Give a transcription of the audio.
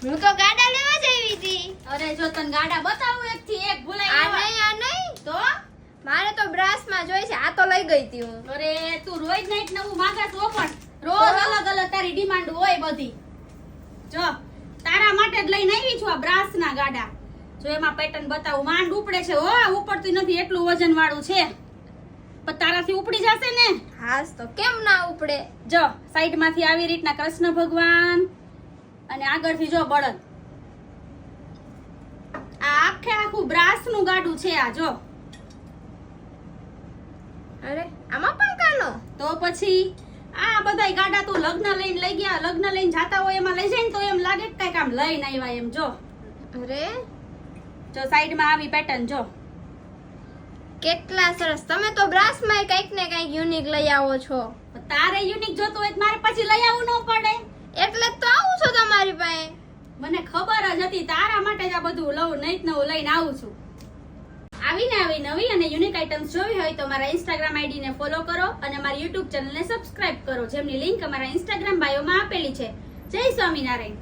હું તો ગાડા લેવા જ આવી હતી. અરે જો તને ગાડા બતાવું એક થી એક ભૂલાઈ આ નહીં તો મારે તો બ્રાસ માં જોઈ છે. આ તો લઈ ગઈ હતી હું. અરે તું રોજ નાઈટ નવું માંગા તો પણ રોજ અલગ અલગ તારી ડિમાન્ડ હોય બધી. જો તારા માટે જ લઈને આવી છું આ બ્રાસ ના ગાડા. જો એમાં પેટર્ન બતાવું. માંડ ઉપડે છે હો, ઉપડતી નથી, એટલું વજન વાળું છે. પણ તારાથી ઉપડી જશે ને? હાસ તો કેમ ના ઉપડે. જો સાઈડ માંથી આવી રીતના કૃષ્ણ ભગવાન અને આગળથી જો બળદ. આ આખે આખું બ્રાસ નું ગાડું છે આ જો. અરે આમાં પણ કાનો. તો પછી આ બધાય ગાડા તું લગ્ન લઈને લઈ ગયા, લગ્ન લઈને જાતા હોય એમાં લઈ જાય ને તો એમ લાગે કે કઈક આમ લઈને આવ્યા એમ. જો અરે જો સાઈડ માં આવી પેટર્ન જો. કેટલા સરસ. તમે તો બ્રાસ માં કઈક ને કઈક યુનિક લઈ આવો છો. તારે યુનિક જોતું હોય તો મારે પછી લઈ આવવું ન પડે. એટલે જ તો આવું છો તમારી પાસે. મને ખબર જ હતી તારા માટે જ આ બધું લઉં નહીં નવું લઈને આવું છું. આવીને આવી નવી અને યુનિક આઇટમ્સ જોવી હોય તો મારા ઇન્સ્ટાગ્રામ આઈડી ને ફોલો કરો અને મારી યુટ્યુબ ચેનલ ને સબસ્ક્રાઇબ કરો, જેમની લિંક અમારા ઇન્સ્ટાગ્રામ બાયોમાં આપેલી છે. જય સ્વામિનારાયણ.